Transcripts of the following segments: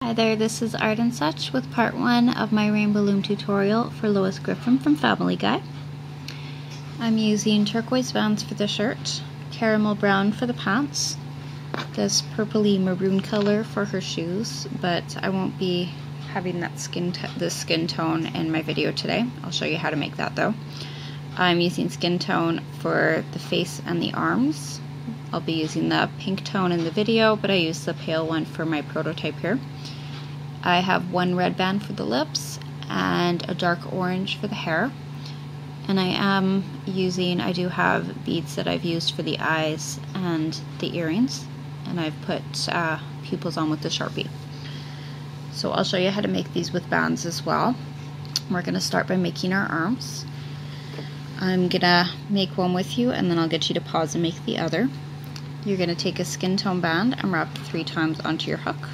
Hi there, this is Art and Such with part 1 of my Rainbow Loom tutorial for Lois Griffin from Family Guy. I'm using turquoise bands for the shirt, caramel brown for the pants, this purpley maroon color for her shoes, but I won't be having that skin tone in my video today. I'll show you how to make that though. I'm using skin tone for the face and the arms. I'll be using the pink tone in the video, but I use the pale one for my prototype here. I have one red band for the lips and a dark orange for the hair. And I do have beads that I've used for the eyes and the earrings. And I've put pupils on with the Sharpie. So I'll show you how to make these with bands as well. We're going to start by making our arms. I'm going to make one with you and then I'll get you to pause and make the other. You're going to take a skin tone band and wrap it 3 times onto your hook.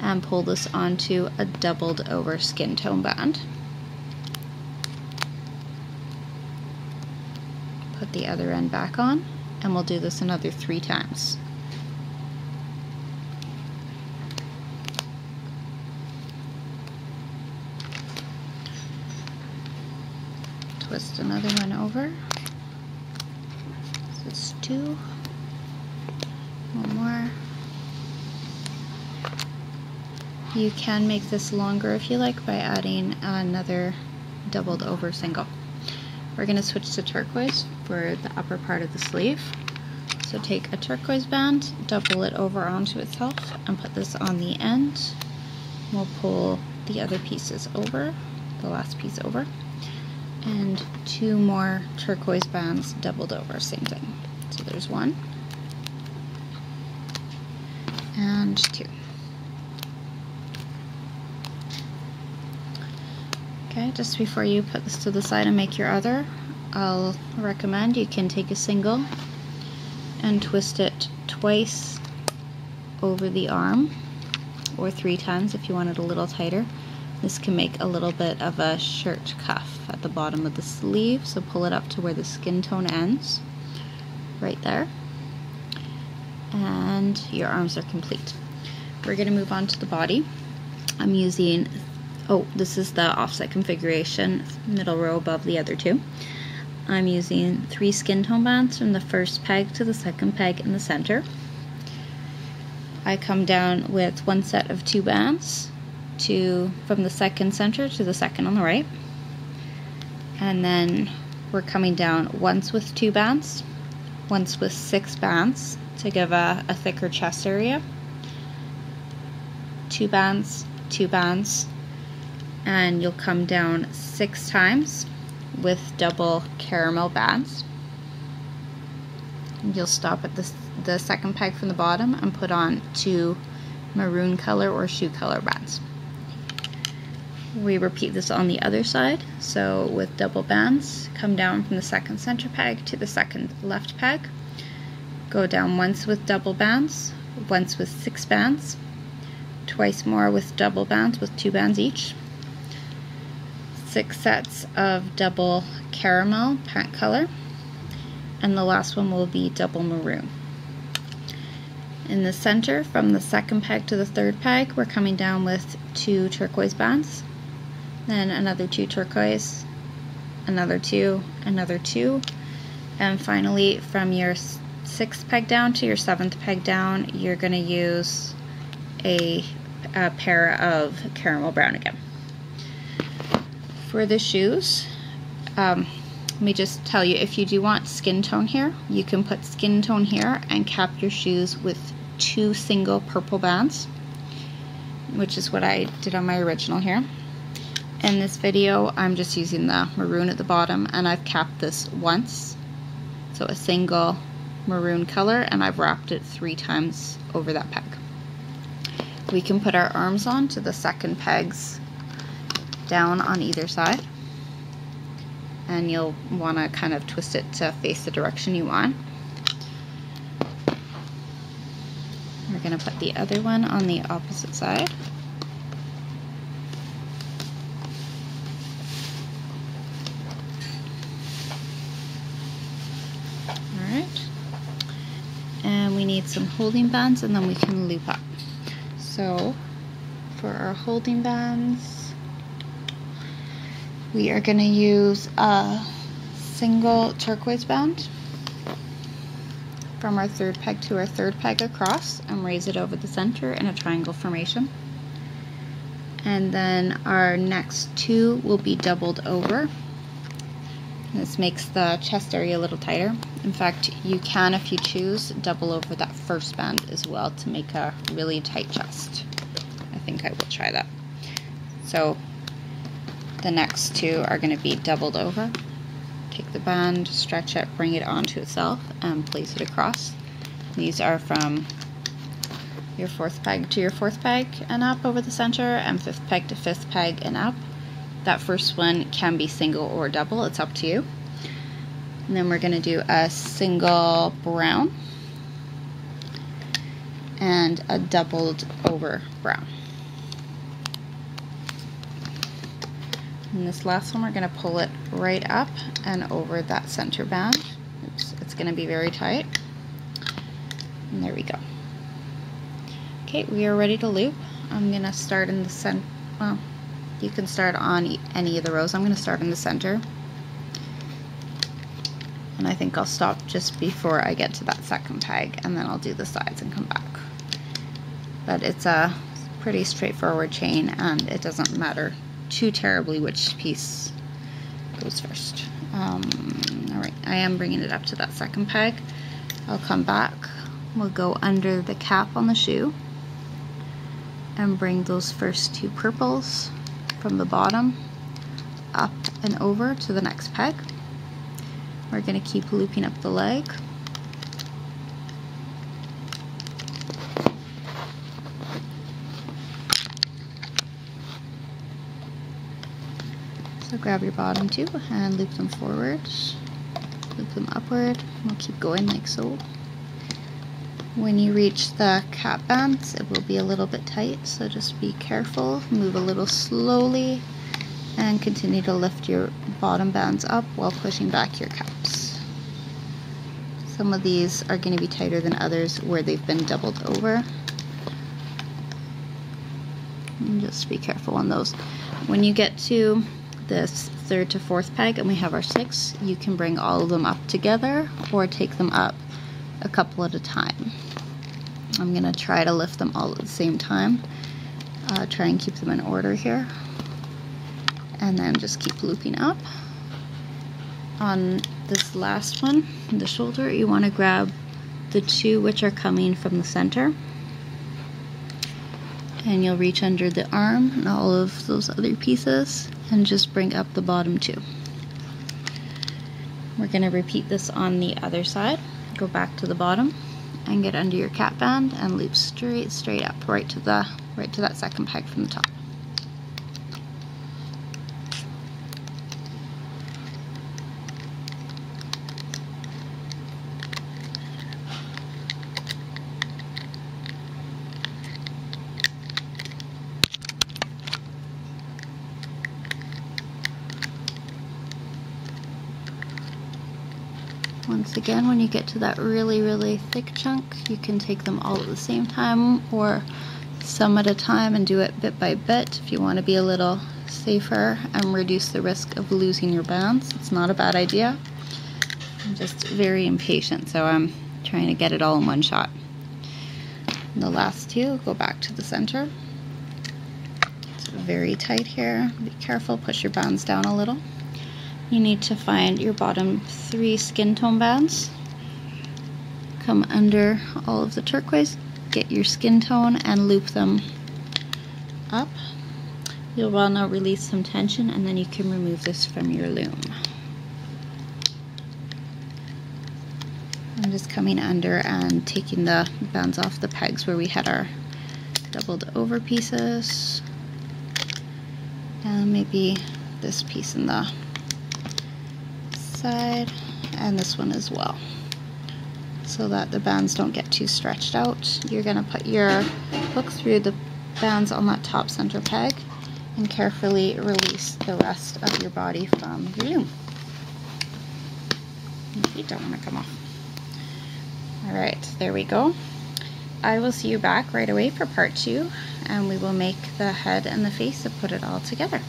And pull this onto a doubled over skin tone band. Put the other end back on, and we'll do this another 3 times. Twist another one over. This is 2. One more. You can make this longer if you like by adding another doubled over single. We're going to switch to turquoise for the upper part of the sleeve. So take a turquoise band, double it over onto itself, and put this on the end. We'll pull the other pieces over, the last piece over, and 2 more turquoise bands doubled over, same thing. So there's 1 and 2. Okay, just before you put this to the side and make your other, I'll recommend you can take a single and twist it twice over the arm, or 3 times if you want it a little tighter. This can make a little bit of a shirt cuff at the bottom of the sleeve, so pull it up to where the skin tone ends, right there, and your arms are complete. We're going to move on to the body. I'm using this is the offset configuration, middle row above the other 2. I'm using 3 skin tone bands from the first peg to the second peg in the center. I come down with 1 set of 2 bands from the second center to the second on the right. And then we're coming down once with 2 bands, once with 6 bands to give a thicker chest area. 2 bands, 2 bands, and you'll come down 6 times with double caramel bands. You'll stop at the second peg from the bottom and put on 2 maroon color or shoe color bands. We repeat this on the other side, so with double bands, come down from the second center peg to the second left peg, go down once with double bands, once with 6 bands, twice more with double bands with 2 bands each, 6 sets of double caramel pant color, and the last one will be double maroon. In the center, from the second peg to the third peg, we're coming down with 2 turquoise bands, then another 2 turquoise, another 2, another 2, and finally from your 6th peg down to your 7th peg down, you're going to use a pair of caramel brown again. For the shoes, let me just tell you, if you do want skin tone here, you can put skin tone here and cap your shoes with 2 single purple bands, which is what I did on my original here. In this video, I'm just using the maroon at the bottom, and I've capped this once, so a single maroon color, and I've wrapped it 3 times over that peg. We can put our arms on to the second pegs down on either side, and you'll want to kind of twist it to face the direction you want. We're going to put the other one on the opposite side. Alright, and we need some holding bands and then we can loop up. So for our holding bands, we are going to use a single turquoise band from our third peg to our third peg across and raise it over the center in a triangle formation. And then our next two will be doubled over. This makes the chest area a little tighter. In fact, you can, if you choose, double over that first band as well to make a really tight chest. I think I will try that. So the next two are going to be doubled over. Take the band, stretch it, bring it onto itself, and place it across. These are from your fourth peg to your fourth peg and up over the center, and fifth peg to fifth peg and up. That first one can be single or double, it's up to you. And then we're going to do a single brown and a doubled over brown. And this last one, we're going to pull it right up and over that center band. Oops, it's going to be very tight. And there we go. Okay, we are ready to loop. I'm going to start in the center. Well, you can start on any of the rows. I'm going to start in the center. And I think I'll stop just before I get to that second peg, and then I'll do the sides and come back. But it's a pretty straightforward chain, and it doesn't matter too terribly which piece goes first. Alright, I am bringing it up to that second peg. I'll come back. We'll go under the cap on the shoe and bring those first two purples from the bottom up and over to the next peg. We're going to keep looping up the leg. So grab your bottom two and loop them forward, loop them upward. We'll keep going like so. When you reach the cap bands, it will be a little bit tight, so just be careful, move a little slowly, and continue to lift your bottom bands up while pushing back your caps. Some of these are going to be tighter than others where they've been doubled over. And just be careful on those. When you get to this third to fourth peg and we have our 6, you can bring all of them up together or take them up a couple at a time. I'm going to try to lift them all at the same time. Try and keep them in order here. And then just keep looping up. On this last one, the shoulder, you want to grab the two which are coming from the center. And you'll reach under the arm and all of those other pieces and just bring up the bottom two. We're going to repeat this on the other side. Go back to the bottom and get under your cap band and loop straight up right to that second peg from the top. Once again, when you get to that really thick chunk, you can take them all at the same time or some at a time and do it bit by bit if you want to be a little safer and reduce the risk of losing your bands. It's not a bad idea. I'm just very impatient, so I'm trying to get it all in one shot. And the last two, go back to the center. It's very tight here. Be careful, push your bands down a little. You need to find your bottom 3 skin tone bands. Come under all of the turquoise, get your skin tone and loop them up. You'll want to release some tension and then you can remove this from your loom. I'm just coming under and taking the bands off the pegs where we had our doubled over pieces. And maybe this piece in the side and this one as well, so that the bands don't get too stretched out. You're going to put your hook through the bands on that top center peg and carefully release the rest of your body from your loom. You don't want to come off. Alright, there we go. I will see you back right away for part 2, and we will make the head and the face and put it all together.